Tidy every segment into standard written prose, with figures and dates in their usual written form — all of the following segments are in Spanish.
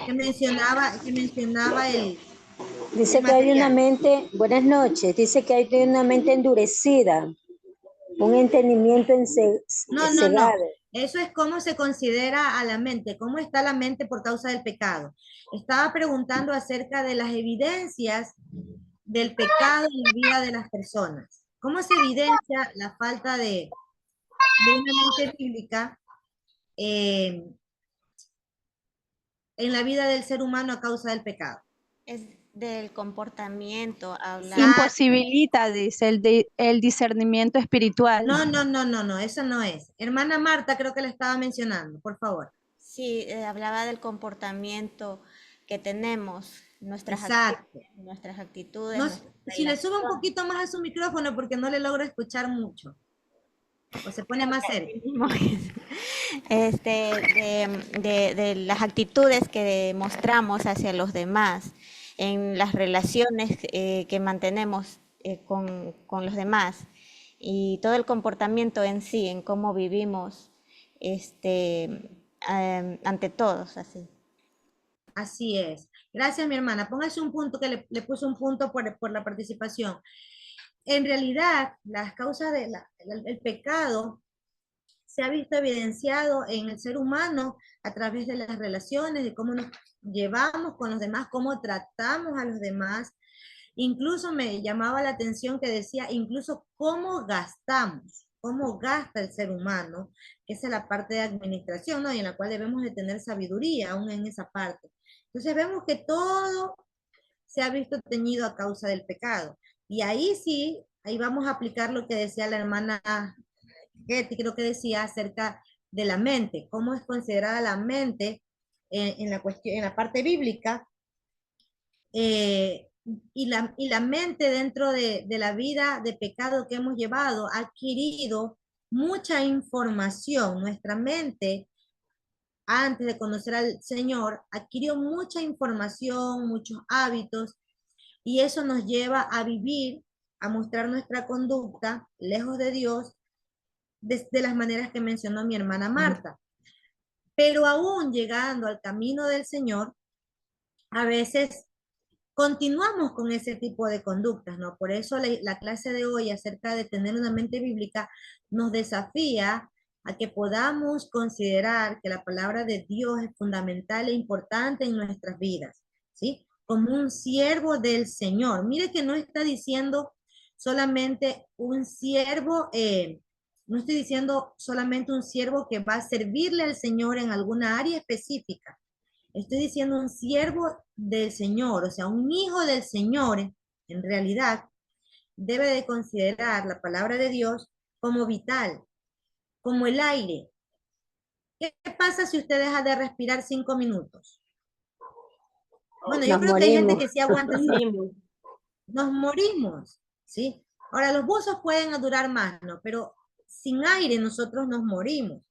que mencionaba Dice el que hay una material. mente, buenas noches, dice que hay una mente endurecida, un entendimiento No, no, no. cegado. Eso es cómo se considera a la mente, cómo está la mente por causa del pecado. Estaba preguntando acerca de las evidencias del pecado en la vida de las personas. ¿Cómo se evidencia la falta de una mente bíblica en la vida del ser humano a causa del pecado? Es del comportamiento, hablar. Imposibilita, dice, el discernimiento espiritual. No, no, no, no, no, eso no es. Hermana Marta creo que le estaba mencionando, por favor. Sí, hablaba del comportamiento que tenemos, Exacto. nuestras actitudes, No, nuestras si le sube un relaciones. poquito más a su micrófono porque no le logro escuchar mucho. O se pone más cerca. De las actitudes que mostramos hacia los demás, en las relaciones que mantenemos con los demás y todo el comportamiento en sí, en cómo vivimos ante todos, así. Así es. Gracias, mi hermana. Póngase un punto que le puse un punto por la participación. En realidad, las causas del pecado se ha visto evidenciado en el ser humano a través de las relaciones, de cómo nos llevamos con los demás, cómo tratamos a los demás. Incluso me llamaba la atención que decía, incluso cómo gastamos, cómo gasta el ser humano, que esa es la parte de administración, ¿no? Y en la cual debemos de tener sabiduría aún en esa parte. Entonces vemos que todo se ha visto teñido a causa del pecado. Y ahí sí, ahí vamos a aplicar lo que decía la hermana Getty, creo que decía acerca de la mente, cómo es considerada la mente en la cuestión, en la parte bíblica, y la mente dentro de la vida de pecado que hemos llevado ha adquirido mucha información. Nuestra mente, antes de conocer al Señor, adquirió mucha información, muchos hábitos, y eso nos lleva a vivir, a mostrar nuestra conducta lejos de Dios, de las maneras que mencionó mi hermana Marta. Pero aún llegando al camino del Señor, a veces continuamos con ese tipo de conductas, ¿no? Por eso la clase de hoy acerca de tener una mente bíblica nos desafía a que podamos considerar que la palabra de Dios es fundamental e importante en nuestras vidas, ¿sí? Como un siervo del Señor. Mire que no está diciendo solamente un siervo, no estoy diciendo solamente un siervo que va a servirle al Señor en alguna área específica. Estoy diciendo un siervo del Señor, o sea, un hijo del Señor, en realidad, debe de considerar la palabra de Dios como vital, como el aire. ¿Qué pasa si usted deja de respirar 5 minutos? Bueno, yo Nos creo que hay gente morimos. que sí aguanta 5. Nos morimos, ¿sí? Ahora, los buzos pueden durar más, ¿no? Pero sin aire nosotros nos morimos.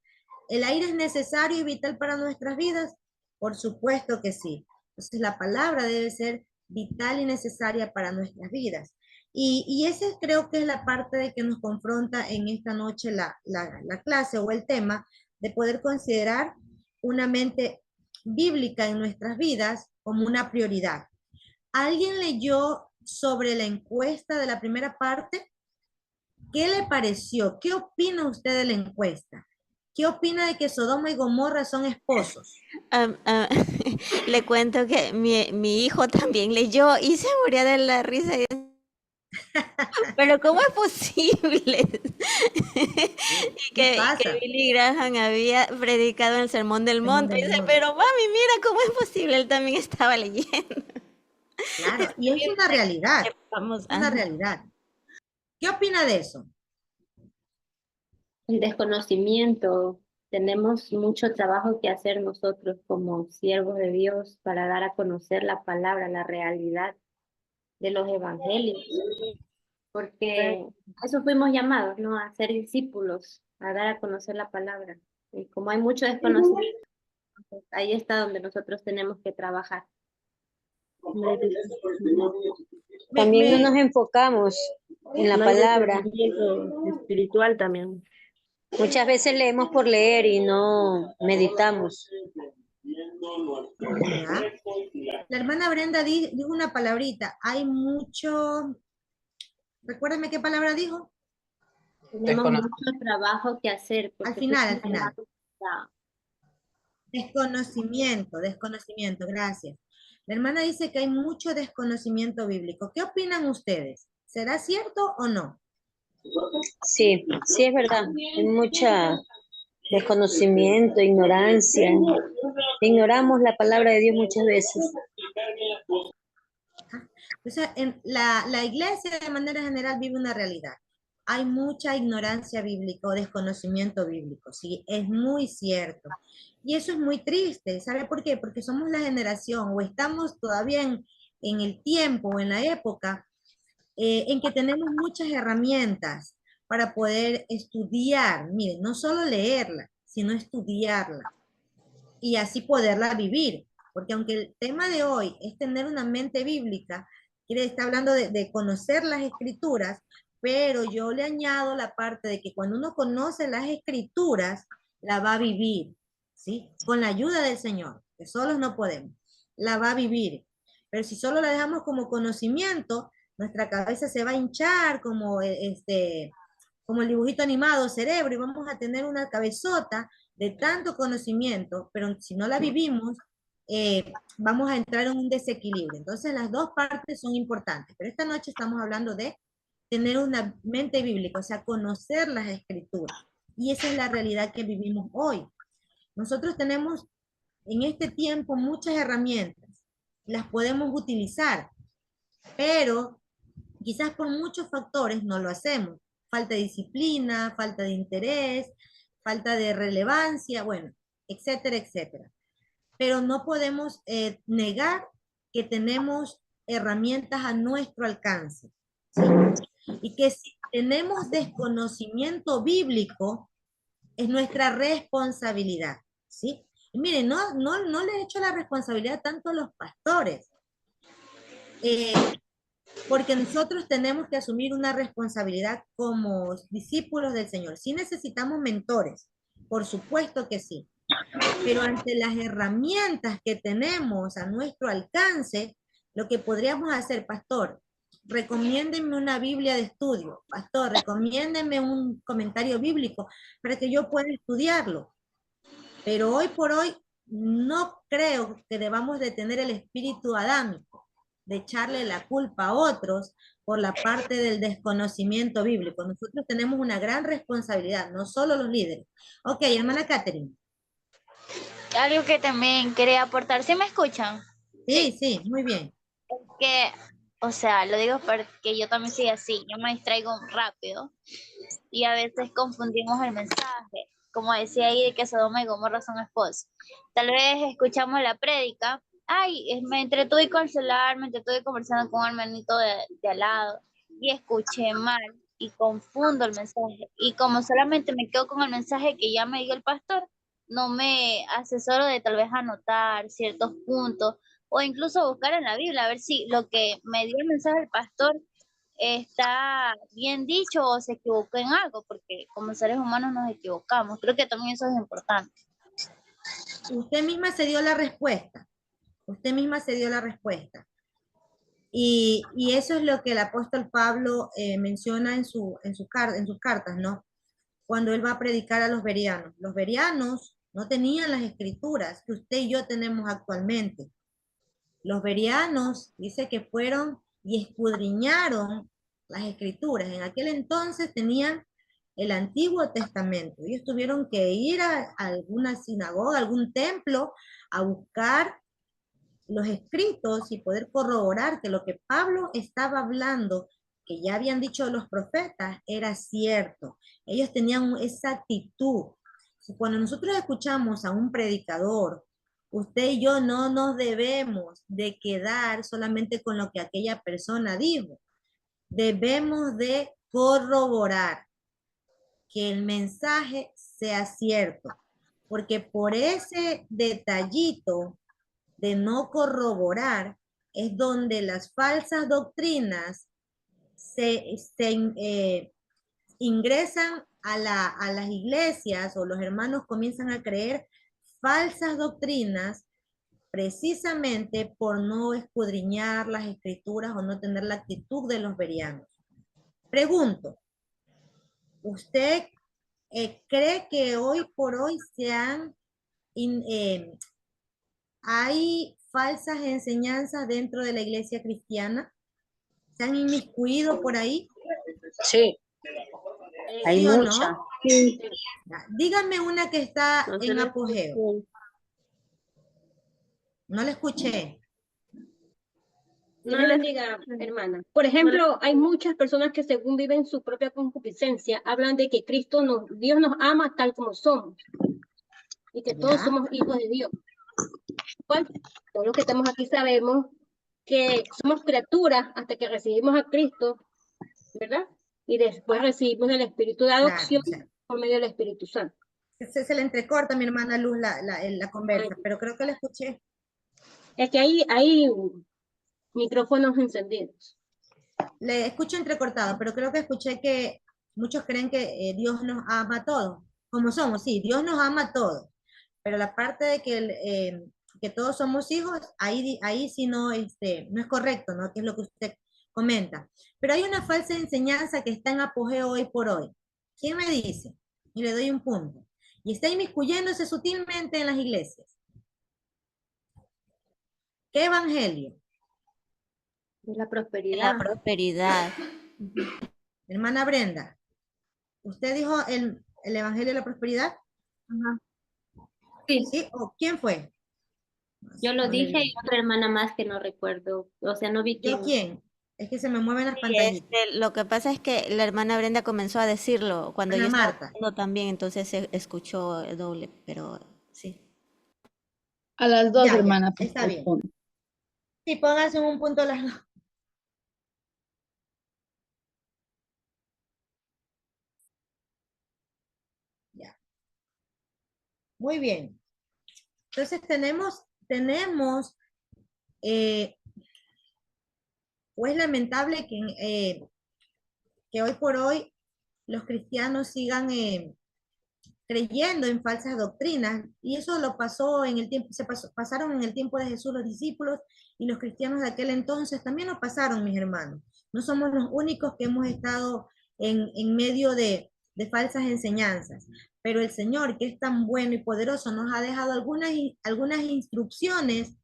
¿El aire es necesario y vital para nuestras vidas? Por supuesto que sí. Entonces, la palabra debe ser vital y necesaria para nuestras vidas. Y ese creo que es la parte de que nos confronta en esta noche la clase o el tema de poder considerar una mente bíblica en nuestras vidas como una prioridad. ¿Alguien leyó sobre la encuesta de la primera parte? ¿Qué le pareció? ¿Qué opina usted de la encuesta? ¿Qué opina de que Sodoma y Gomorra son esposos? Le cuento que mi hijo también leyó y se moría de la risa. Pero ¿cómo es posible? Y que Billy Graham había predicado en el Sermón del Monte. Y dice, pero mami, mira cómo es posible. Él también estaba leyendo. Claro, y es una realidad. Vamos, Es una realidad. ¿Qué opina de eso? El desconocimiento. Tenemos mucho trabajo que hacer nosotros como siervos de Dios para dar a conocer la palabra, la realidad de los evangelios. Porque a eso fuimos llamados, ¿no? A ser discípulos, a dar a conocer la palabra. Y como hay mucho desconocimiento, pues ahí está donde nosotros tenemos que trabajar. También no nos enfocamos en la palabra. ¿Ya? La hermana Brenda dijo una palabrita. Hay mucho... Recuérdame qué palabra dijo. Tenemos mucho trabajo que hacer. Al Porque final, al final. Ya. Desconocimiento, desconocimiento, gracias. La hermana dice que hay mucho desconocimiento bíblico. ¿Qué opinan ustedes? ¿Será cierto o no? Sí, sí es verdad. Hay mucha desconocimiento, ignorancia. Ignoramos la palabra de Dios muchas veces. O sea, en la iglesia de manera general vive una realidad. Hay mucha ignorancia bíblica o desconocimiento bíblico, sí, es muy cierto. Y eso es muy triste, ¿sabe por qué? Porque somos la generación o estamos todavía en el tiempo o en la época en que tenemos muchas herramientas para poder estudiar, miren, no solo leerla, sino estudiarla y así poderla vivir. Porque aunque el tema de hoy es tener una mente bíblica, quiere estar hablando de conocer las escrituras, pero yo le añado la parte de que cuando uno conoce las escrituras, la va a vivir, ¿sí? Con la ayuda del Señor, que solos no podemos, la va a vivir. Pero si solo la dejamos como conocimiento, nuestra cabeza se va a hinchar como el dibujito animado, cerebro, y vamos a tener una cabezota de tanto conocimiento, pero si no la vivimos, vamos a entrar en un desequilibrio. Entonces las dos partes son importantes, pero esta noche estamos hablando de tener una mente bíblica, o sea, conocer las escrituras. Y esa es la realidad que vivimos hoy. Nosotros tenemos en este tiempo muchas herramientas, las podemos utilizar, pero quizás por muchos factores no lo hacemos. Falta de disciplina, falta de interés, falta de relevancia, bueno, etcétera, etcétera. Pero no podemos negar que tenemos herramientas a nuestro alcance. ¿Sí? Y que si tenemos desconocimiento bíblico, es nuestra responsabilidad. ¿Sí? Y miren, no le he hecho la responsabilidad tanto a los pastores. Porque nosotros tenemos que asumir una responsabilidad como discípulos del Señor. Sí necesitamos mentores, por supuesto que sí, pero ante las herramientas que tenemos a nuestro alcance, lo que podríamos hacer, pastor, recomiéndenme una Biblia de estudio, pastor, recomiéndenme un comentario bíblico para que yo pueda estudiarlo. Pero hoy por hoy no creo que debamos de tener el espíritu adámico, de echarle la culpa a otros por la parte del desconocimiento bíblico. Nosotros tenemos una gran responsabilidad, no solo los líderes. Ok, hermana Catherine. Algo que también quería aportar, ¿sí me escuchan? Sí, sí, muy bien. Que, o sea, lo digo porque yo también soy así, yo me distraigo rápido y a veces confundimos el mensaje, como decía ahí de que Sodoma y Gomorra son esposos. Tal vez escuchamos la prédica, ay, me entretuve con el celular, me entretuve conversando con un hermanito de al lado y escuché mal y confundo el mensaje. Y como solamente me quedo con el mensaje que ya me dio el pastor, no me asesoro de tal vez anotar ciertos puntos o incluso buscar en la Biblia a ver si lo que me dio el mensaje el pastor está bien dicho o se equivocó en algo, porque como seres humanos nos equivocamos. Creo que también eso es importante. Usted misma se dio la respuesta. Usted misma se dio la respuesta. Y eso es lo que el apóstol Pablo menciona en sus cartas, ¿no? Cuando él va a predicar a los bereanos. Los bereanos no tenían las escrituras que usted y yo tenemos actualmente. Los bereanos dice que fueron y escudriñaron las escrituras. En aquel entonces tenían el Antiguo Testamento. Ellos tuvieron que ir a alguna sinagoga, algún templo, a buscar los escritos y poder corroborar que lo que Pablo estaba hablando, que ya habían dicho los profetas, era cierto. Ellos tenían esa actitud. Cuando nosotros escuchamos a un predicador, usted y yo no nos debemos de quedar solamente con lo que aquella persona dijo. Debemos de corroborar que el mensaje sea cierto, porque por ese detallito de no corroborar es donde las falsas doctrinas ingresan a las iglesias o los hermanos comienzan a creer falsas doctrinas precisamente por no escudriñar las escrituras o no tener la actitud de los bereanos. Pregunto, ¿usted cree que hoy por hoy hay falsas enseñanzas dentro de la iglesia cristiana? ¿Se han inmiscuido por ahí? Sí, hay ¿Sí o mucha. no? Sí, Dígame una que está no se en lo apogeo. escuché. No la escuché. No le diga, hermana. Por ejemplo, hay muchas personas que según viven su propia concupiscencia, hablan de que Dios nos ama tal como somos y que todos Ya. somos hijos de Dios. Igual, todos los que estamos aquí sabemos que somos criaturas hasta que recibimos a Cristo, ¿verdad? Y después recibimos el Espíritu de Claro, adopción o sea, por medio del Espíritu Santo. se le entrecorta a mi hermana Luz la conversa, pero creo que la escuché. Es que hay micrófonos encendidos. Le escucho entrecortado, pero creo que escuché que muchos creen que Dios nos ama a todos, como somos, sí, Dios nos ama a todos, pero la parte de que todos somos hijos, ahí sí no, no es correcto, ¿no? Que es lo que usted comenta. Pero hay una falsa enseñanza que está en apogeo hoy por hoy. ¿Quién me dice? Y le doy un punto. Y está inmiscuyéndose sutilmente en las iglesias. ¿Qué evangelio? De la La prosperidad. prosperidad. Hermana Brenda, ¿usted dijo el evangelio de la prosperidad? Ajá. Sí, ¿Sí? ¿O quién fue? yo lo No le dije vi. y otra hermana más que no recuerdo. O sea, no vi ¿Yo quién. quién? Es que se me mueven las Sí, pantallitas. lo que pasa es que la hermana Brenda comenzó a decirlo cuando yo Ana estaba Marta. hablando también, entonces se escuchó el doble, pero sí. A las dos, Ya, hermana, por está bien. favor. Sí, pónganse en un punto las dos. Ya. Muy bien. Entonces o es lamentable que hoy por hoy los cristianos sigan creyendo en falsas doctrinas, y eso lo pasó en el tiempo, pasaron en el tiempo de Jesús los discípulos, y los cristianos de aquel entonces también lo pasaron, mis hermanos. No somos los únicos que hemos estado en medio de falsas enseñanzas, pero el Señor, que es tan bueno y poderoso, nos ha dejado algunas instrucciones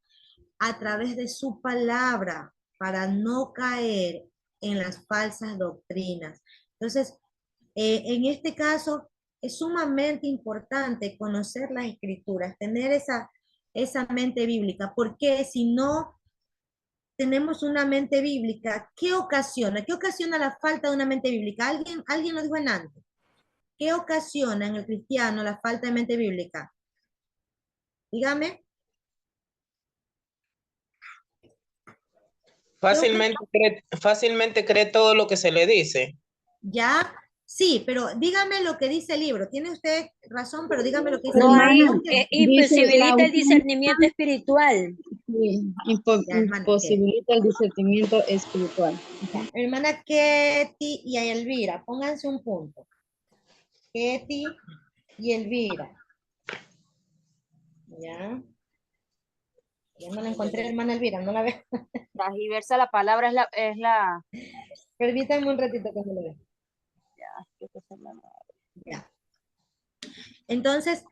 a través de su palabra para no caer en las falsas doctrinas. Entonces, en este caso, es sumamente importante conocer las escrituras, tener esa mente bíblica, porque si no tenemos una mente bíblica, ¿qué ocasiona? ¿Qué ocasiona la falta de una mente bíblica? Alguien lo dijo en antes. ¿Qué ocasiona en el cristiano la falta de mente bíblica? Dígame. Fácilmente cree todo lo que se le dice. Ya, sí, pero dígame lo que dice el libro. Tiene usted razón, pero dígame lo que dice el No libro. hay, Hermana, dice la imposibilita el autora, discernimiento espiritual. sí, Ya, hermana, ¿qué? imposibilita el discernimiento espiritual. Ya, hermana Ketty y Elvira, pónganse un punto. Ketty y Elvira. Ya. Ya no la encontré, hermana Elvira, no la veo. Transversa la palabra es la Permítanme un ratito que me lo vea. Ya. Entonces,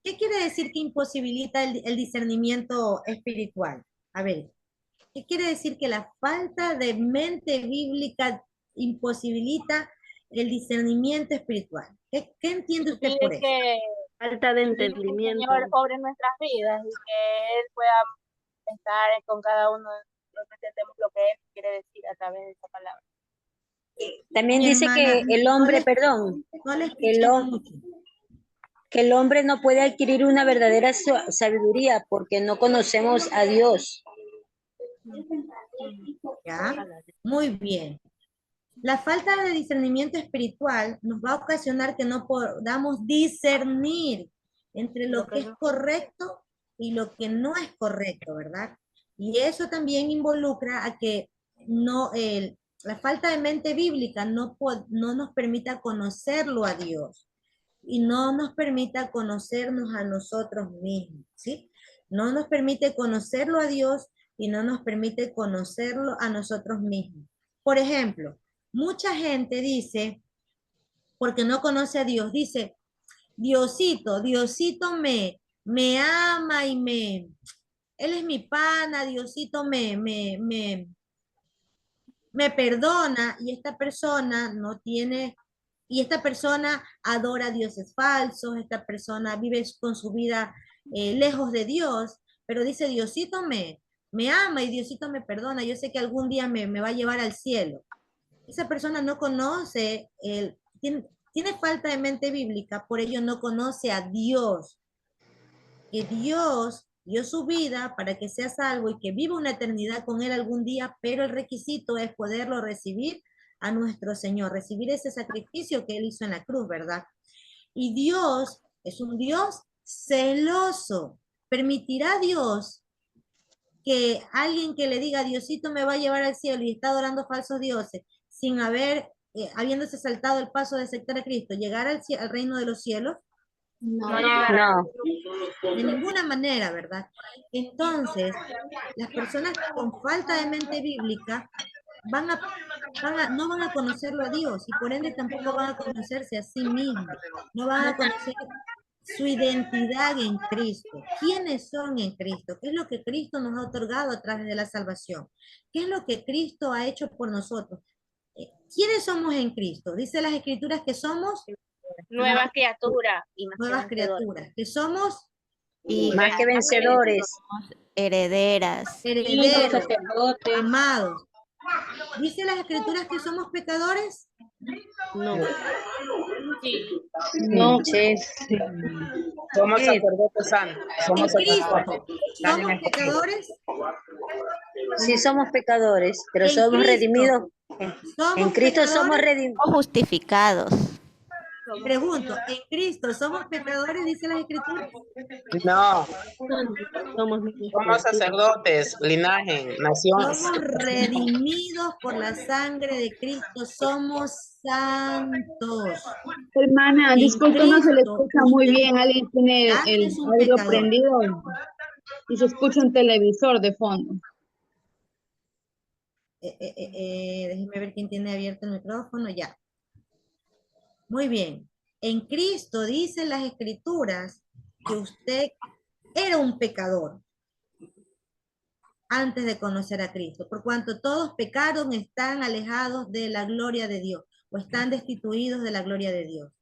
¿qué quiere decir que imposibilita el discernimiento espiritual? A ver, ¿qué quiere decir que la falta de mente bíblica imposibilita el discernimiento espiritual? ¿Qué entiende usted por eso? que Falta de el entendimiento. Señor obre en nuestras vidas y que Él pueda estar con cada uno de nosotros, entendemos lo que Él quiere decir a través de esa palabra. También Mi dice hermana, que el hombre, perdón, no le que escuché mucho. que el hombre no puede adquirir una verdadera sabiduría porque no conocemos a Dios. ¿Ya? Muy bien. La falta de discernimiento espiritual nos va a ocasionar que no podamos discernir entre lo que es correcto y lo que no es correcto, ¿verdad? Y eso también involucra a que la falta de mente bíblica no nos permita conocerlo a Dios. y no nos permita conocernos a nosotros mismos, ¿sí? No nos permite conocerlo a Dios y no nos permite conocerlo a nosotros mismos. Por ejemplo, mucha gente dice, porque no conoce a Dios, dice, Diosito me ama y él es mi pana, Diosito me perdona, y esta persona no tiene, y esta persona adora a dioses falsos, esta persona vive con su vida lejos de Dios, pero dice, Diosito me ama y Diosito me perdona, yo sé que algún día me va a llevar al cielo. Esa persona no conoce, tiene falta de mente bíblica, por ello no conoce a Dios, que Dios dio su vida para que sea salvo y que viva una eternidad con Él algún día, pero el requisito es poderlo recibir a nuestro Señor, recibir ese sacrificio que Él hizo en la cruz, ¿verdad? Y Dios es un Dios celoso. ¿Permitirá Dios que alguien que le diga, Diosito me va a llevar al cielo y está adorando falsos dioses, sin habiéndose saltado el paso de aceptar a Cristo, llegar al reino de los cielos? No. De ninguna manera, ¿verdad? Entonces, las personas con falta de mente bíblica no van a conocerlo a Dios y por ende tampoco van a conocerse a sí mismos, no van a conocer su identidad en Cristo. ¿Quiénes son en Cristo? ¿Qué es lo que Cristo nos ha otorgado a través de la salvación? ¿Qué es lo que Cristo ha hecho por nosotros? ¿Quiénes somos en Cristo? Dice las Escrituras que somos Nueva criatura. nuevas criaturas, que somos más que vencedores, herederas, herederos, amados. ¿Dice las Escrituras que somos pecadores? No. No. sí. Somos sacerdotes santos. Somos En Cristo, sacerdotes. ¿somos pecadores? Sí somos pecadores, pero En somos Cristo. redimidos. ¿Somos En Cristo somos pecadores? redimidos. justificados. Pregunto, ¿en Cristo somos pecadores, dice las Escrituras? No, Somos sacerdotes, linaje, nación. Somos redimidos por la sangre de Cristo, somos santos. Hermana, En disculpe, no se le Cristo, escucha muy usted bien. Alguien tiene también el es un audio pecador. prendido y se escucha un televisor de fondo. Déjeme ver quién tiene abierto el micrófono, ya. Muy bien. En Cristo dicen las Escrituras que usted era un pecador antes de conocer a Cristo, por cuanto todos pecaron, están alejados de la gloria de Dios o están destituidos de la gloria de Dios.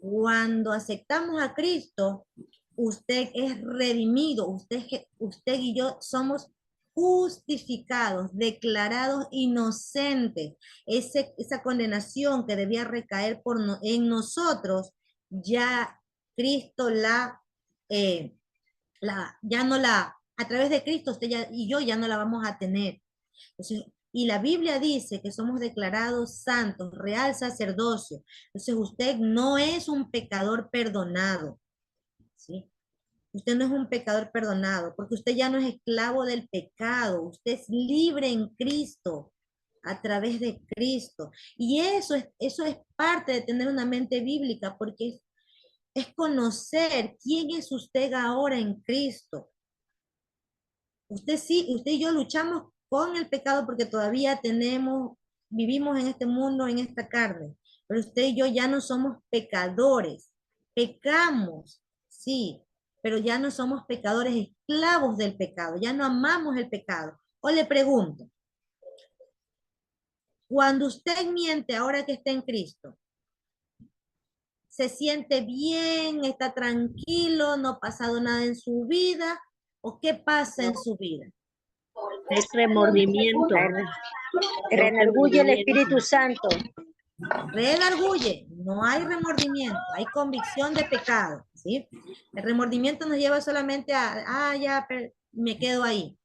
Cuando aceptamos a Cristo, usted es redimido, usted y yo somos justificados, declarados inocentes. Esa condenación que debía recaer en nosotros, ya Cristo a través de Cristo usted y yo ya no la vamos a tener. Entonces, y la Biblia dice que somos declarados santos, real sacerdocio. Entonces usted no es un pecador perdonado, ¿sí? Usted no es un pecador perdonado, porque usted ya no es esclavo del pecado, usted es libre en Cristo, a través de Cristo. Y eso es parte de tener una mente bíblica, porque es conocer quién es usted ahora en Cristo. Usted y yo luchamos con el pecado porque todavía vivimos en este mundo, en esta carne. Pero usted y yo ya no somos pecadores. Pecamos, sí, pero ya no somos pecadores esclavos del pecado. Ya no amamos el pecado. O le pregunto, cuando usted miente ahora que está en Cristo, ¿se siente bien, está tranquilo, no ha pasado nada en su vida? ¿O qué pasa en su vida? Es remordimiento. Redarguye el Espíritu Santo. Redarguye, no hay remordimiento, hay convicción de pecado, ¿sí? El remordimiento nos lleva solamente me quedo ahí.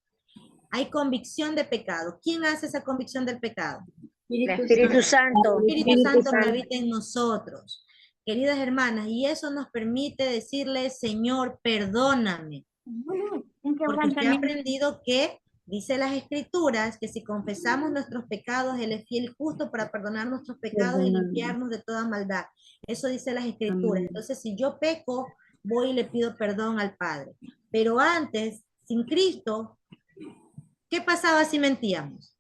Hay convicción de pecado. ¿Quién hace esa convicción del pecado? El Espíritu Santo. El Espíritu Santo que habita en nosotros. Queridas hermanas, y eso nos permite decirle, Señor, perdóname. Porque usted ha aprendido que Dice las Escrituras que si confesamos nuestros pecados, Él es fiel y justo para perdonar nuestros pecados y limpiarnos de toda maldad. Eso dice las Escrituras. Entonces, si yo peco, voy y le pido perdón al Padre. Pero antes, sin Cristo, ¿qué pasaba si mentíamos?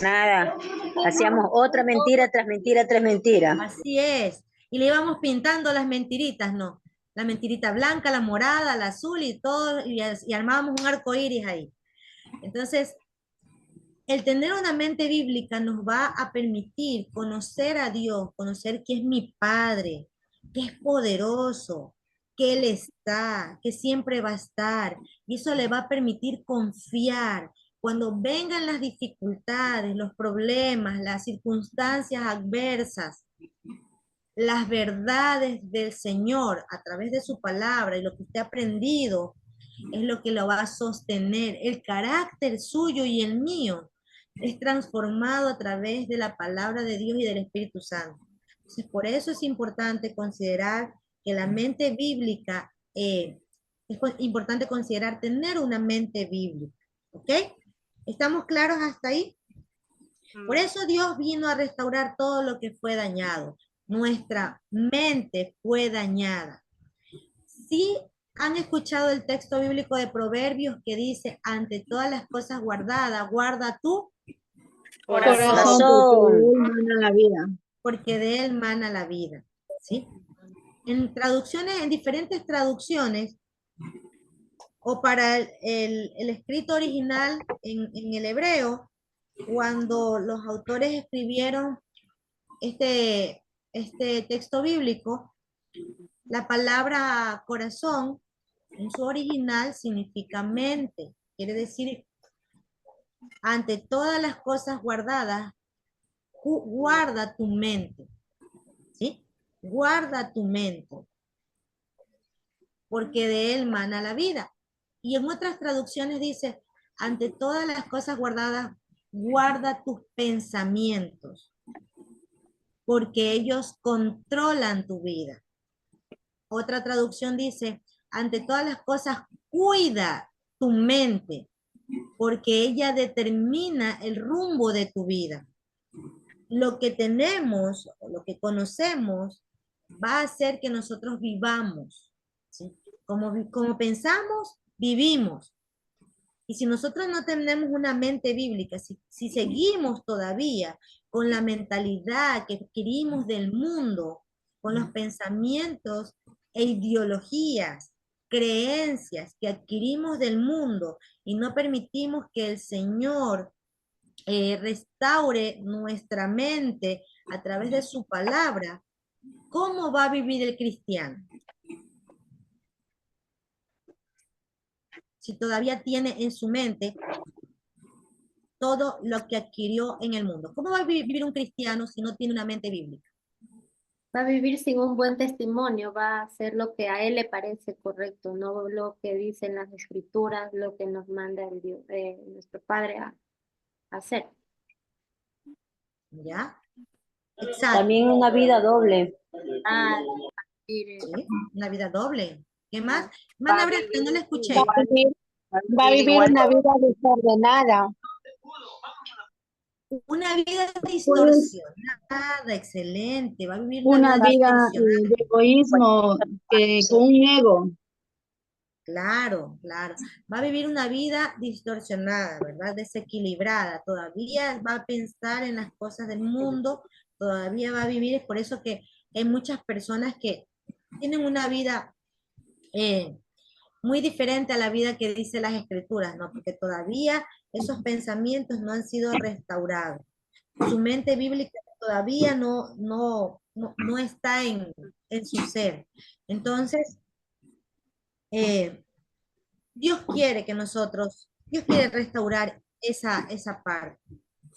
Nada. Hacíamos otra mentira tras mentira tras mentira. Así es. Y le íbamos pintando las mentiritas, ¿no? La mentirita blanca, la morada, la azul y todo, y armábamos un arco iris ahí. Entonces, el tener una mente bíblica nos va a permitir conocer a Dios, conocer que es mi Padre, que es poderoso, que Él está, que siempre va a estar. Y eso le va a permitir confiar. Cuando vengan las dificultades, los problemas, las circunstancias adversas, las verdades del Señor a través de su palabra y lo que usted ha aprendido es lo que lo va a sostener. El carácter suyo y el mío es transformado a través de la palabra de Dios y del Espíritu Santo. Entonces, por eso es importante considerar que la mente bíblica, es importante considerar tener una mente bíblica. ¿Ok? ¿Estamos claros hasta ahí? Por eso Dios vino a restaurar todo lo que fue dañado. Nuestra mente fue dañada. Sí han escuchado el texto bíblico de Proverbios que dice, ante todas las cosas guardadas, guarda tu Corazón, mana la vida. porque de él mana la vida. ¿Sí? En traducciones, en diferentes traducciones, o para el escrito original en el hebreo, cuando los autores escribieron este texto bíblico, la palabra corazón en su original significa mente. Quiere decir, ante todas las cosas guardadas, guarda tu mente. ¿Sí? Guarda tu mente. Porque de él mana la vida. Y en otras traducciones dice, ante todas las cosas guardadas, guarda tus pensamientos. Porque ellos controlan tu vida. Otra traducción dice, ante todas las cosas, cuida tu mente, porque ella determina el rumbo de tu vida. Lo que tenemos, o lo que conocemos, va a hacer que nosotros vivamos. ¿Sí? Como pensamos, vivimos. Y si nosotros no tenemos una mente bíblica, si seguimos todavía con la mentalidad que adquirimos del mundo, con los pensamientos e ideologías, creencias que adquirimos del mundo y no permitimos que el Señor restaure nuestra mente a través de su palabra, ¿cómo va a vivir el cristiano? Si todavía tiene en su mente todo lo que adquirió en el mundo. ¿Cómo va a vivir un cristiano si no tiene una mente bíblica? Va a vivir sin un buen testimonio, va a hacer lo que a él le parece correcto, no lo que dicen las escrituras, lo que nos manda el Dios, nuestro Padre a hacer. ¿Ya? Exacto. También una vida doble. Sí, una vida doble. ¿Qué más? Manda que no le escuché. Va a vivir una vida desordenada. Una vida distorsionada, excelente. Va a vivir una vida de egoísmo, con un ego. Claro, claro. Va a vivir una vida distorsionada, ¿verdad? Desequilibrada. Todavía va a pensar en las cosas del mundo, todavía va a vivir. Es por eso que hay muchas personas que tienen una vida muy diferente a la vida que dice las Escrituras, ¿no? Porque todavía esos pensamientos no han sido restaurados. Su mente bíblica todavía no está en su ser. Entonces, Dios quiere restaurar esa parte.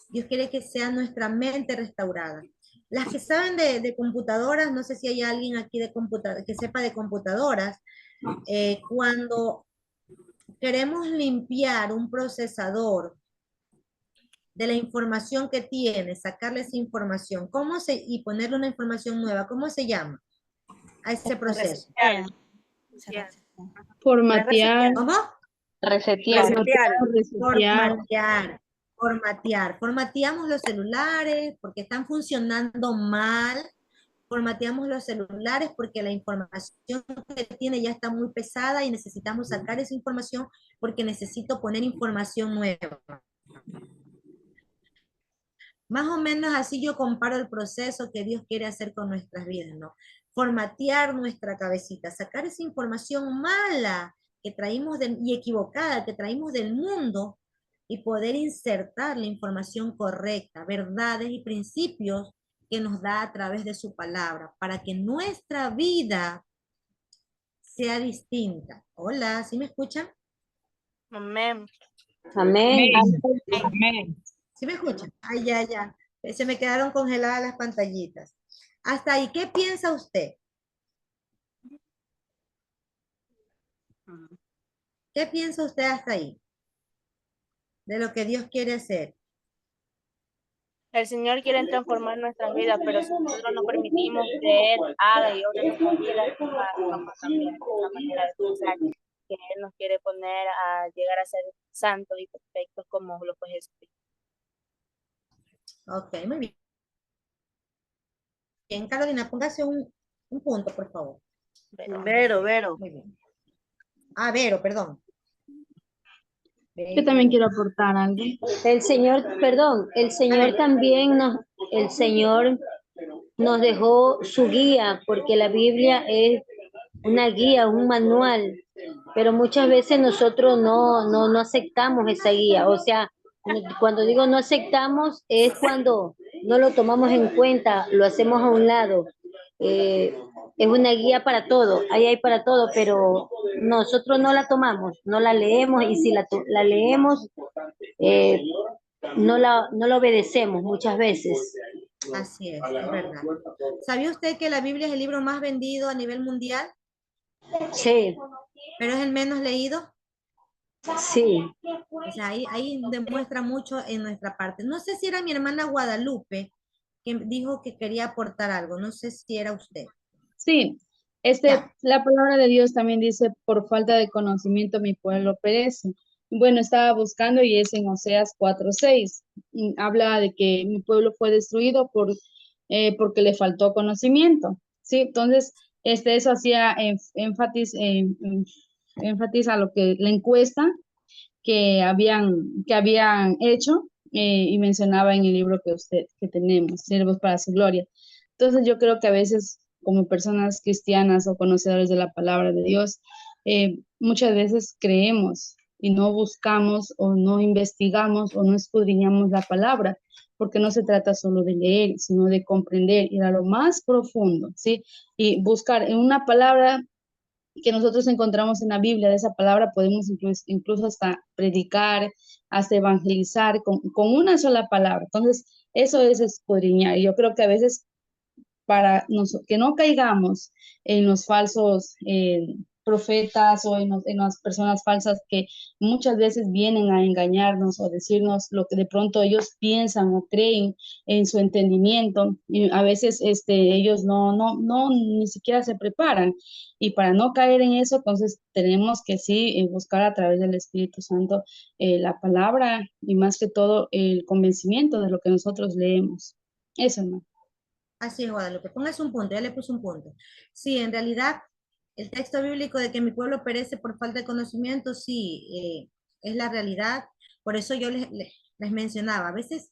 Dios quiere que sea nuestra mente restaurada. Las que saben de computadoras, no sé si hay alguien aquí que sepa de computadoras, cuando queremos limpiar un procesador de la información que tiene, sacarle esa información, y ponerle una información nueva, ¿cómo se llama a ese proceso? Formatear. ¿Cómo? Resetear. Formateamos los celulares porque están funcionando mal. Formateamos los celulares porque la información que tiene ya está muy pesada y necesitamos sacar esa información porque necesito poner información nueva. Más o menos así yo comparo el proceso que Dios quiere hacer con nuestras vidas, ¿no? Formatear nuestra cabecita, sacar esa información mala que traímos y equivocada que traímos del mundo y poder insertar la información correcta, verdades y principios que nos da a través de su palabra, para que nuestra vida sea distinta. Hola, ¿sí me escuchan? Amén. Amén. Amén. ¿Sí me escuchan? Ay, ya. Se me quedaron congeladas las pantallitas. Hasta ahí, ¿qué piensa usted? ¿Qué piensa usted hasta ahí? De lo que Dios quiere hacer. El Señor quiere transformar nuestras vidas, pero si nosotros no permitimos que Él haga y obre nuestras vidas, nunca vamos a cambiar esa manera de pensar, que Él nos quiere poner a llegar a ser santos y perfectos como lo fue Jesucristo. Ok, muy bien. Bien, Carolina, póngase un punto, por favor. Vero. Muy bien. Ah, Vero, perdón. Yo también quiero aportar algo. El Señor, perdón, el Señor también el Señor nos dejó su guía, porque la Biblia es una guía, un manual, pero muchas veces nosotros no aceptamos esa guía. O sea, cuando digo no aceptamos es cuando no lo tomamos en cuenta, lo hacemos a un lado. Es una guía para todo, ahí hay para todo, pero nosotros no la tomamos, no la leemos, y si la leemos, no la obedecemos muchas veces. Así es verdad. ¿Sabía usted que la Biblia es el libro más vendido a nivel mundial? Sí. ¿Pero es el menos leído? Sí. O sea, ahí demuestra mucho en nuestra parte. No sé si era mi hermana Guadalupe que dijo que quería aportar algo. No sé si era usted. Sí, Ya. la palabra de Dios también dice, por falta de conocimiento mi pueblo perece. Bueno, estaba buscando y es en Oseas 4:6. Habla de que mi pueblo fue destruido porque le faltó conocimiento. Sí, entonces, eso hacía énfasis a lo que la encuesta que habían hecho, y mencionaba en el libro que tenemos, Siervos para su Gloria. Entonces yo creo que a veces como personas cristianas o conocedores de la palabra de Dios, muchas veces creemos y no buscamos o no investigamos o no escudriñamos la palabra, porque no se trata solo de leer, sino de comprender, ir a lo más profundo, ¿sí? Y buscar en una palabra que nosotros encontramos en la Biblia, de esa palabra podemos incluso hasta predicar, hasta evangelizar con una sola palabra. Entonces, eso es escudriñar. Y yo creo que a veces para que no caigamos en los falsos profetas o en las personas falsas que muchas veces vienen a engañarnos o decirnos lo que de pronto ellos piensan o creen en su entendimiento, y a veces ellos no ni siquiera se preparan, y para no caer en eso, entonces tenemos que sí buscar a través del Espíritu Santo la palabra, y más que todo el convencimiento de lo que nosotros leemos. Eso, ¿no? Así es, Guadalupe. Póngase un punto, ya le puse un punto. Sí, en realidad, el texto bíblico de que mi pueblo perece por falta de conocimiento, sí, es la realidad. Por eso yo les mencionaba, a veces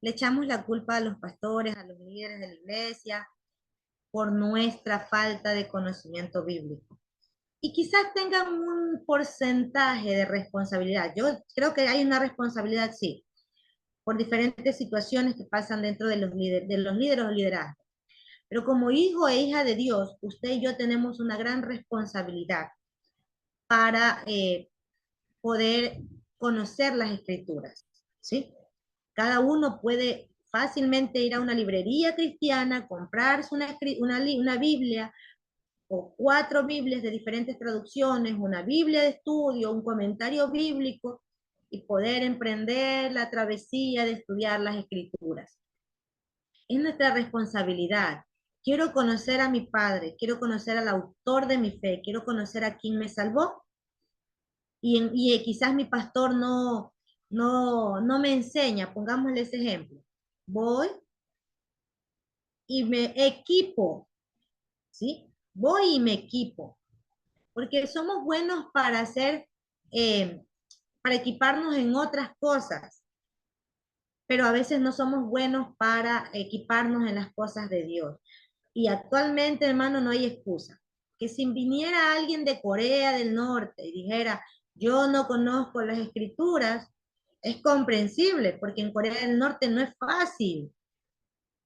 le echamos la culpa a los pastores, a los líderes de la iglesia, por nuestra falta de conocimiento bíblico. Y quizás tengan un porcentaje de responsabilidad. Yo creo que hay una responsabilidad, sí, por diferentes situaciones que pasan dentro de los líderes o liderazgos. Pero como hijo e hija de Dios, usted y yo tenemos una gran responsabilidad para poder conocer las escrituras, ¿sí? Cada uno puede fácilmente ir a una librería cristiana, comprarse una Biblia o 4 Biblias de diferentes traducciones, una Biblia de estudio, un comentario bíblico, y poder emprender la travesía de estudiar las escrituras. Es nuestra responsabilidad. Quiero conocer a mi Padre, quiero conocer al autor de mi fe, quiero conocer a quien me salvó. y quizás mi pastor no me enseña, pongámosle ese ejemplo. Voy y me equipo, ¿sí? Voy y me equipo, porque somos buenos para para equiparnos en otras cosas, pero a veces no somos buenos para equiparnos en las cosas de Dios. Y actualmente, hermano, no hay excusa. Que si viniera alguien de Corea del Norte y dijera, yo no conozco las escrituras, es comprensible, porque en Corea del Norte no es fácil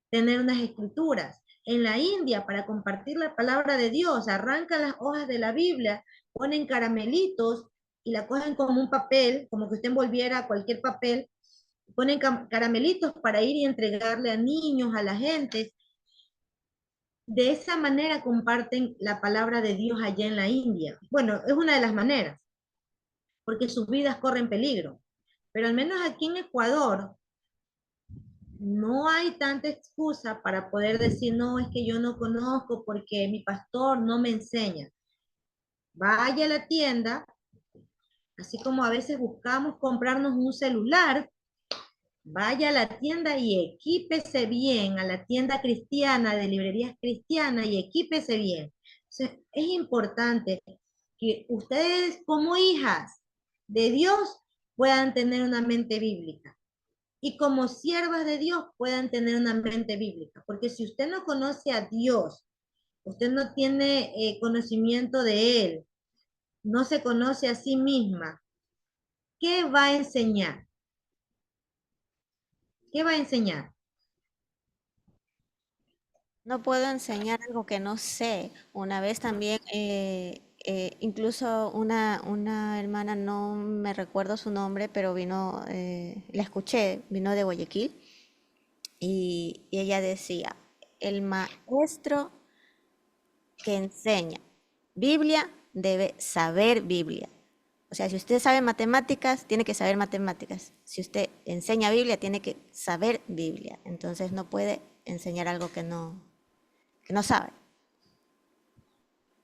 tener unas escrituras. En la India, para compartir la palabra de Dios, arrancan las hojas de la Biblia, ponen caramelitos y la cogen como un papel, como que usted envolviera cualquier papel, ponen caramelitos para ir y entregarle a niños, a la gente. De esa manera comparten la palabra de Dios allá en la India. Bueno, es una de las maneras, porque sus vidas corren peligro. Pero al menos aquí en Ecuador no hay tanta excusa para poder decir, no, es que yo no conozco porque mi pastor no me enseña. Vaya a la tienda, así como a veces buscamos comprarnos un celular, vaya a la tienda y equípese bien, a la tienda cristiana, de librerías cristianas, y equípese bien. Entonces, es importante que ustedes como hijas de Dios puedan tener una mente bíblica y como siervas de Dios puedan tener una mente bíblica, porque si usted no conoce a Dios, usted no tiene conocimiento de Él, no se conoce a sí misma, ¿qué va a enseñar? ¿Qué va a enseñar? No puedo enseñar algo que no sé. Una vez también, incluso una hermana, no me recuerdo su nombre, pero vino, la escuché, vino de Guayaquil, y ella decía, el maestro que enseña Biblia debe saber Biblia. O sea, si usted sabe matemáticas, tiene que saber matemáticas. Si usted enseña Biblia, tiene que saber Biblia. Entonces no puede enseñar algo que no sabe.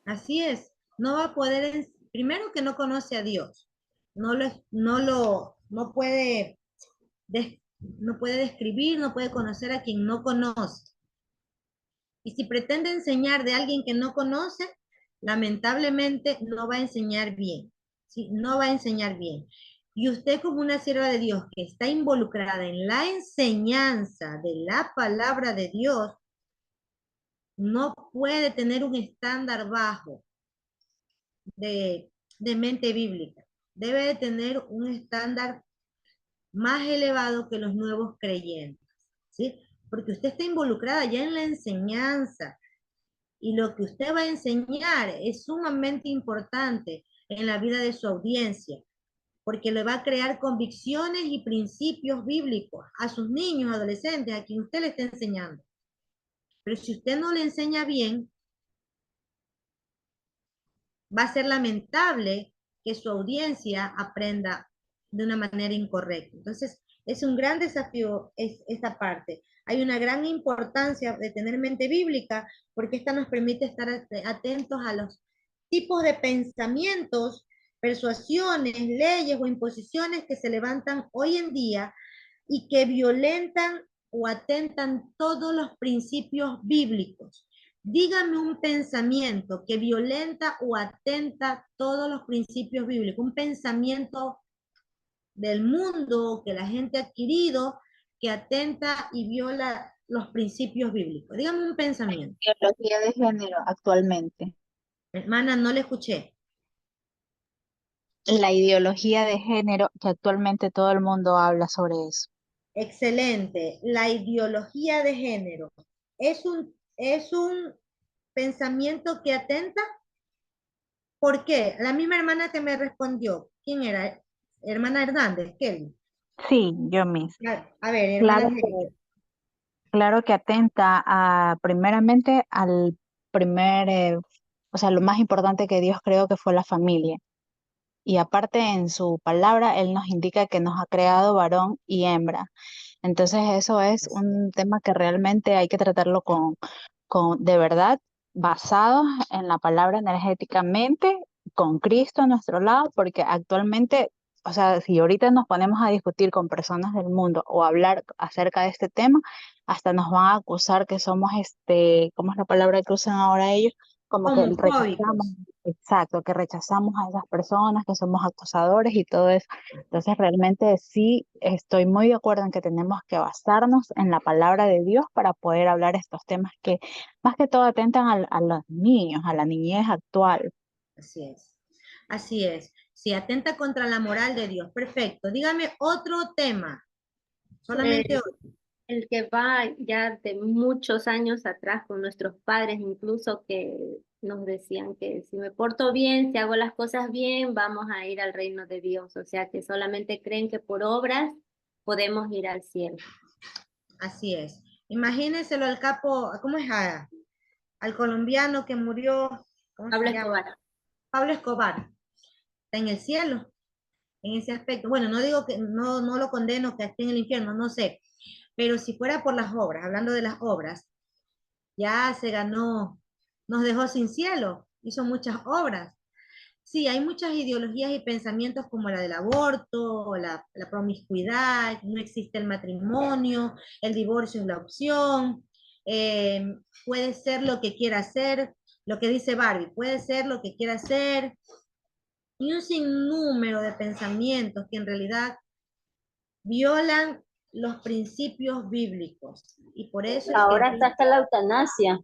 Así es, no va a poder, primero que no conoce a Dios, no puede, no puede describir, no puede conocer a quien no conoce. Y si pretende enseñar de alguien que no conoce, lamentablemente no va a enseñar bien, ¿sí? No va a enseñar bien. Y usted como una sierva de Dios que está involucrada en la enseñanza de la palabra de Dios, no puede tener un estándar bajo de mente bíblica. Debe de tener un estándar más elevado que los nuevos creyentes, ¿sí? Porque usted está involucrada ya en la enseñanza y lo que usted va a enseñar es sumamente importante en la vida de su audiencia, porque le va a crear convicciones y principios bíblicos a sus niños, adolescentes, a quien usted le está enseñando. Pero si usted no le enseña bien, va a ser lamentable que su audiencia aprenda de una manera incorrecta. Entonces, es un gran desafío esta parte. Hay una gran importancia de tener mente bíblica porque esta nos permite estar atentos a los tipos de pensamientos, persuasiones, leyes o imposiciones que se levantan hoy en día y que violentan o atentan todos los principios bíblicos. Dígame un pensamiento que violenta o atenta todos los principios bíblicos, un pensamiento del mundo que la gente ha adquirido que atenta y viola los principios bíblicos. Dígame un pensamiento. Ideología de género actualmente. Hermana, no le escuché. La ideología de género que actualmente todo el mundo habla sobre eso. Excelente. La ideología de género es un pensamiento que atenta. ¿Por qué? La misma hermana que me respondió. ¿Quién era? Hermana Hernández, Kelly. Sí, yo misma. A ver, hermana Claro Angélica. claro que atenta primeramente al o sea, lo más importante que Dios creó que fue la familia. Y aparte en su palabra, Él nos indica que nos ha creado varón y hembra. Entonces eso es un tema que realmente hay que tratarlo de verdad, basado en la palabra energéticamente, con Cristo a nuestro lado, porque actualmente, o sea, si ahorita nos ponemos a discutir con personas del mundo o hablar acerca de este tema, hasta nos van a acusar que somos, ¿cómo es la palabra que usan ahora ellos? Como que rechazamos, Homofóbicos. exacto, que rechazamos a esas personas, que somos acosadores y todo eso. Entonces, realmente sí estoy muy de acuerdo en que tenemos que basarnos en la palabra de Dios para poder hablar estos temas que más que todo atentan a los niños, a la niñez actual. Así es. Así es. Si atenta contra la moral de Dios. Perfecto. Dígame otro tema. Solamente Eh, otro. el que va ya de muchos años atrás con nuestros padres, incluso que nos decían que si me porto bien, si hago las cosas bien, vamos a ir al reino de Dios. O sea, que solamente creen que por obras podemos ir al cielo. Así es. Imagínenselo al capo, ¿cómo es? Al colombiano que murió, ¿cómo Pablo se llama? Escobar. Pablo Escobar. Está en el cielo, en ese aspecto. Bueno, no digo que no lo condeno que esté en el infierno, no sé. Pero si fuera por las obras, hablando de las obras, ya se ganó, nos dejó sin cielo, hizo muchas obras. Sí, hay muchas ideologías y pensamientos como la del aborto, la promiscuidad, no existe el matrimonio, el divorcio es la opción, eh, puede ser lo que quiera hacer, lo que dice Barbie, puede ser lo que quiera hacer, y un sinnúmero de pensamientos que en realidad violan los principios bíblicos. Y por eso es que Ahora está hasta la eutanasia.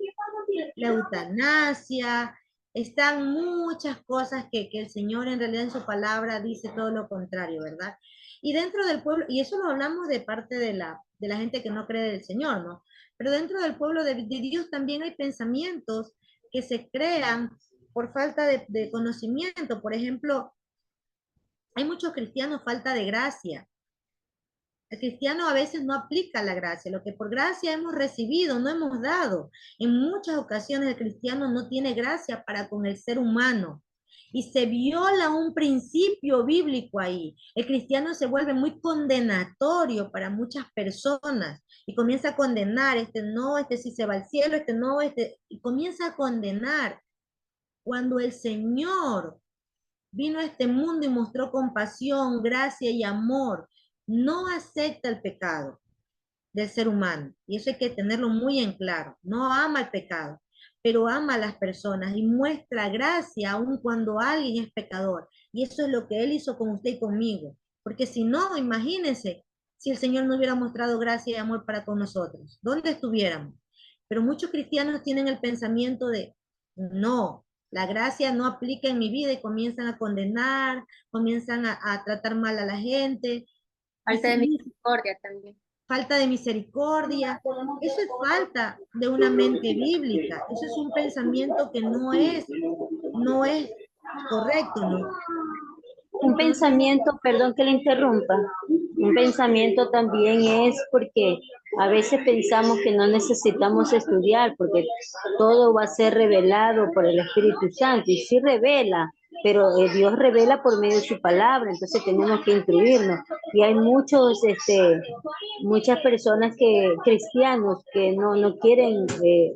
la eutanasia, están muchas cosas que el Señor en realidad en su palabra dice todo lo contrario, ¿verdad? Y dentro del pueblo, y eso lo hablamos de parte de la gente que no cree del Señor, ¿no? Pero dentro del pueblo de Dios también hay pensamientos que se crean por falta de conocimiento. Por ejemplo, hay muchos cristianos falta de gracia. El cristiano a veces no aplica la gracia, lo que por gracia hemos recibido, no hemos dado. En muchas ocasiones el cristiano no tiene gracia para con el ser humano y se viola un principio bíblico ahí. El cristiano se vuelve muy condenatorio para muchas personas y comienza a condenar, este no, este sí se va al cielo, este no, este, y comienza a condenar. Cuando el Señor vino a este mundo y mostró compasión, gracia y amor, no acepta el pecado del ser humano. Y eso hay que tenerlo muy en claro. No ama el pecado, pero ama a las personas y muestra gracia aun cuando alguien es pecador. Y eso es lo que Él hizo con usted y conmigo. Porque si no, imagínense si el Señor no hubiera mostrado gracia y amor para con nosotros. ¿Dónde estuviéramos? Pero muchos cristianos tienen el pensamiento de, no, la gracia no aplica en mi vida y comienzan a condenar, comienzan a tratar mal a la gente. Y Falta de si misericordia también. falta de misericordia, eso es falta de una mente bíblica, eso es un pensamiento que no es correcto, ¿no? Un Entonces, pensamiento, perdón que le interrumpa, un pensamiento también es porque a veces pensamos que no necesitamos estudiar porque todo va a ser revelado por el Espíritu Santo y sí revela, pero Dios revela por medio de su palabra, entonces tenemos que instruirnos. Y hay muchas personas cristianos que no quieren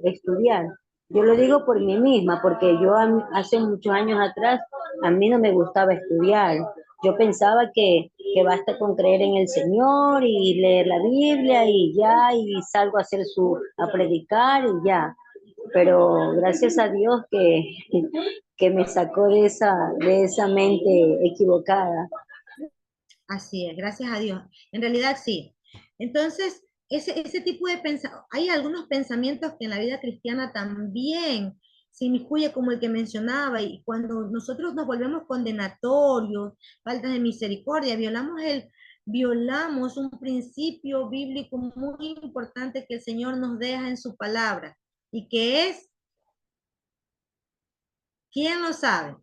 estudiar. Yo lo digo por mí misma, porque yo hace muchos años atrás a mí no me gustaba estudiar. Yo pensaba que basta con creer en el Señor y leer la Biblia y ya, y salgo a predicar y ya. Pero gracias a Dios que me sacó de esa mente equivocada. así es, gracias a Dios. En realidad sí. Entonces, ese tipo de pensamientos, hay algunos pensamientos que en la vida cristiana también se inmiscuye como el que mencionaba, y cuando nosotros nos volvemos condenatorios, faltas de misericordia, violamos un principio bíblico muy importante que el Señor nos deja en su palabra, y que es, ¿quién lo sabe?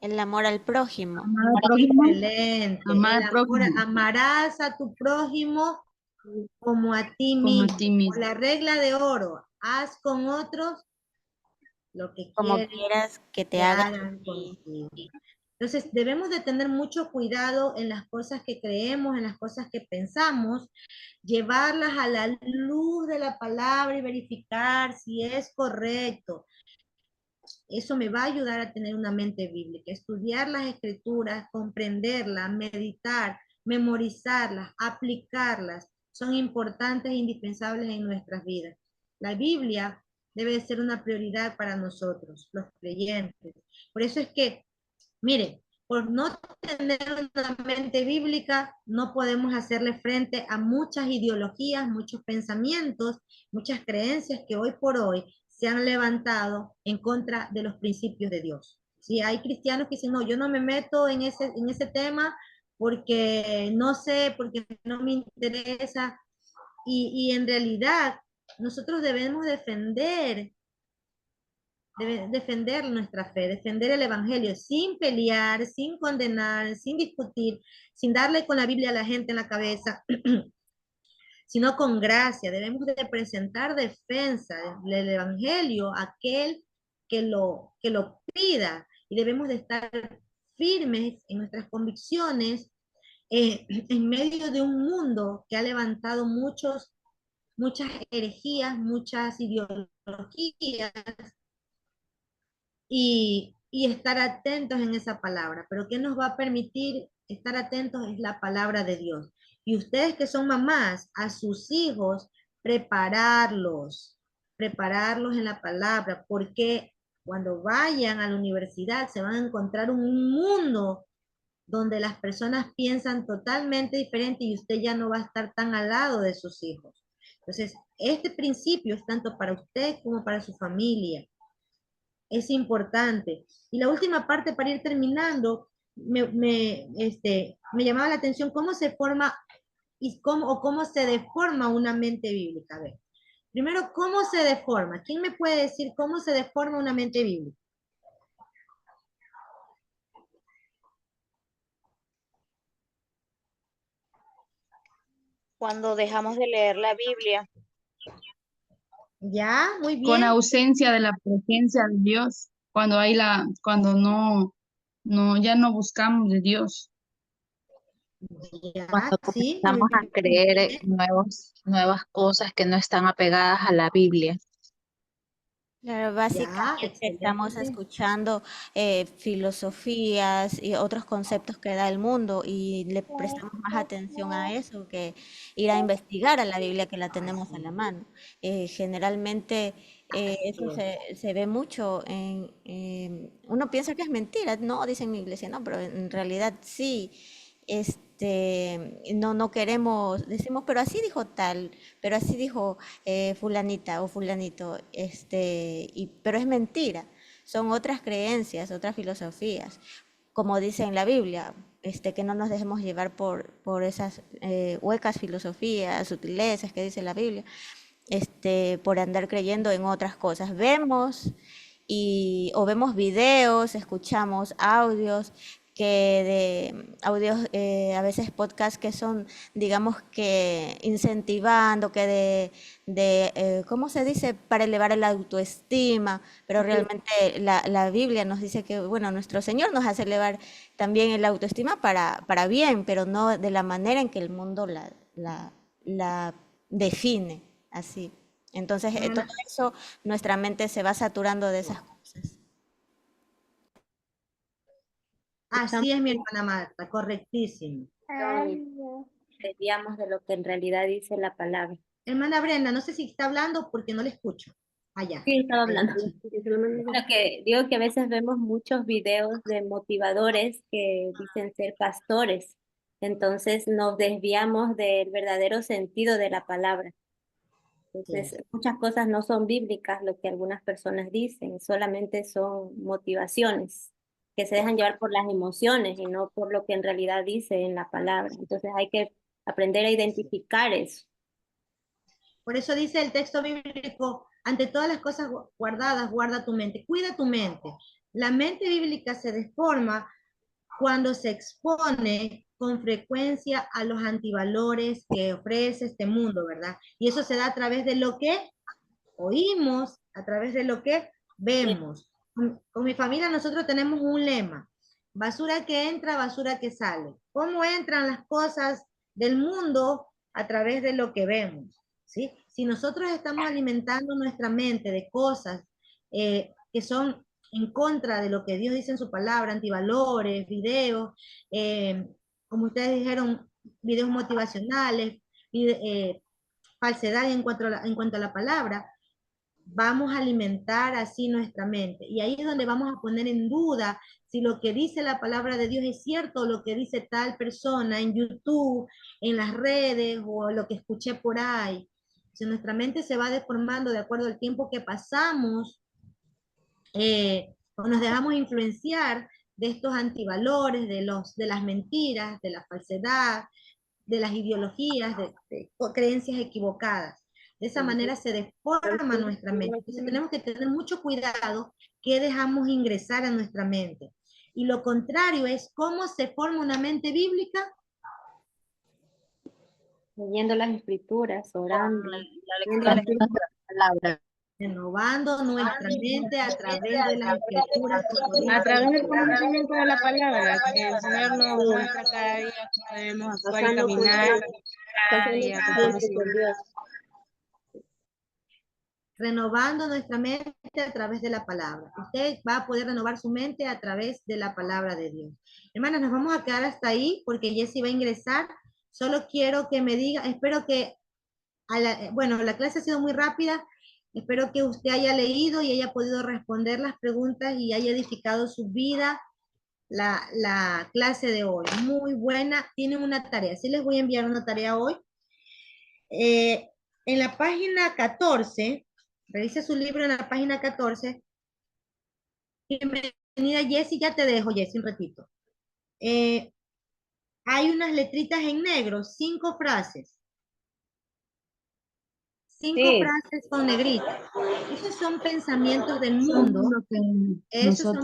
El amor al prójimo. Amar al prójimo, Excelente. amar El al amor, prójimo amarás a tu prójimo como a ti como a mismo. ti O mismo. la regla de oro, haz con otros lo que Como quieres quieras que te que hagan. hagan contigo. Entonces, debemos de tener mucho cuidado en las cosas que creemos, en las cosas que pensamos, llevarlas a la luz de la palabra y verificar si es correcto. eso me va a ayudar a tener una mente bíblica. Estudiar las escrituras, comprenderlas, meditar, memorizarlas, aplicarlas, son importantes e indispensables en nuestras vidas. La Biblia debe de ser una prioridad para nosotros, los creyentes. Por eso es que, mire, por no tener una mente bíblica, no podemos hacerle frente a muchas ideologías, muchos pensamientos, muchas creencias que hoy por hoy se han levantado en contra de los principios de Dios. Sí, hay cristianos que dicen, no, yo no me meto en ese tema porque no sé, porque no me interesa. Y en realidad nosotros debemos defender nuestra fe, defender el evangelio sin pelear, sin condenar, sin discutir, sin darle con la Biblia a la gente en la cabeza, sino con gracia. Debemos de presentar defensa del evangelio a aquel que lo pida, y debemos de estar firmes en nuestras convicciones en medio de un mundo que ha levantado muchas herejías, muchas ideologías, y estar atentos en esa palabra. Pero ¿qué nos va a permitir estar atentos? Es la palabra de Dios. Y ustedes que son mamás, a sus hijos, prepararlos en la palabra, porque cuando vayan a la universidad se van a encontrar un mundo donde las personas piensan totalmente diferente y usted ya no va a estar tan al lado de sus hijos. Entonces, este principio es tanto para usted como para su familia. Es importante. Y la última parte, para ir terminando, me llamaba la atención cómo se forma y cómo se deforma una mente bíblica. A ver, primero, ¿cómo se deforma? ¿Quién me puede decir cómo se deforma una mente bíblica? Cuando dejamos de leer la Biblia. Ya, muy bien. Con ausencia de la presencia de Dios, cuando cuando ya no buscamos de Dios. Ya, Cuando sí, comenzamos a muy creer bien. nuevas cosas que no están apegadas a la Biblia. Claro, Ya, básicamente estamos excelente. escuchando filosofías y otros conceptos que da el mundo y le prestamos más atención a eso que ir a investigar a la Biblia que la tenemos a la mano. Generalmente eso se ve mucho uno piensa que es mentira, no, dicen mi iglesia, no, pero en realidad sí. No queremos, decimos, pero así dijo tal, pero así dijo fulanita o fulanito, pero es mentira, son otras creencias, otras filosofías, como dice en la Biblia, que no nos dejemos llevar por esas huecas filosofías, sutilezas que dice la Biblia, por andar creyendo en otras cosas. O vemos videos, escuchamos audios a veces podcasts que son, digamos que incentivando, ¿cómo se dice? Para elevar la autoestima, pero realmente la Biblia nos dice que, bueno, nuestro Señor nos hace elevar también el autoestima para bien, pero no de la manera en que el mundo la define, así. Entonces, todo eso, nuestra mente se va saturando de esas cosas. Así es, mi hermana Marta, correctísimo. Desviamos de lo que en realidad dice la palabra. Hermana Brenda, no sé si está hablando porque no le escucho. Allá. Sí, estaba hablando. Digo que a veces vemos muchos videos de motivadores que dicen ser pastores. Entonces nos desviamos del verdadero sentido de la palabra. Entonces, muchas cosas no son bíblicas, lo que algunas personas dicen, solamente son motivaciones que se dejan llevar por las emociones y no por lo que en realidad dice en la palabra. Entonces hay que aprender a identificar eso. Por eso dice el texto bíblico, ante todas las cosas guardadas, guarda tu mente, cuida tu mente. La mente bíblica se deforma cuando se expone con frecuencia a los antivalores que ofrece este mundo, ¿verdad? Y eso se da a través de lo que oímos, a través de lo que vemos. Con mi familia nosotros tenemos un lema: basura que entra, basura que sale. ¿Cómo entran las cosas del mundo? A través de lo que vemos, ¿sí? Si nosotros estamos alimentando nuestra mente de cosas que son en contra de lo que Dios dice en su palabra, antivalores, videos, como ustedes dijeron, videos motivacionales, falsedad en cuanto a la palabra, vamos a alimentar así nuestra mente. Y ahí es donde vamos a poner en duda si lo que dice la palabra de Dios es cierto o lo que dice tal persona en YouTube, en las redes o lo que escuché por ahí. Si nuestra mente se va deformando de acuerdo al tiempo que pasamos, o nos dejamos influenciar de estos antivalores, de las mentiras, de la falsedad, de las ideologías, de creencias equivocadas. De esa manera se deforma nuestra mente. Entonces tenemos que tener mucho cuidado qué dejamos ingresar a nuestra mente. Y lo contrario es cómo se forma una mente bíblica. Leyendo las escrituras, orando. Renovando nuestra mente a través de las escrituras. A través del conocimiento de la palabra, que el Señor nos muestra cada día cómo debemos actuar y caminar cada día con conocimiento. Renovando nuestra mente a través de la palabra. Usted va a poder renovar su mente a través de la palabra de Dios. Hermanas, nos vamos a quedar hasta ahí porque Jessie va a ingresar. Solo quiero que me diga, espero que, bueno, la clase ha sido muy rápida. Espero que usted haya leído y haya podido responder las preguntas y haya edificado su vida la clase de hoy. Muy buena. Tienen una tarea. Sí les voy a enviar una tarea hoy. En la página 14, revise su libro en la página 14. Bienvenida Jessie, ya te dejo Jessie un ratito. Hay unas letritas en negro, 5 frases. 5 frases con negritas. Esos son pensamientos del mundo. Esos son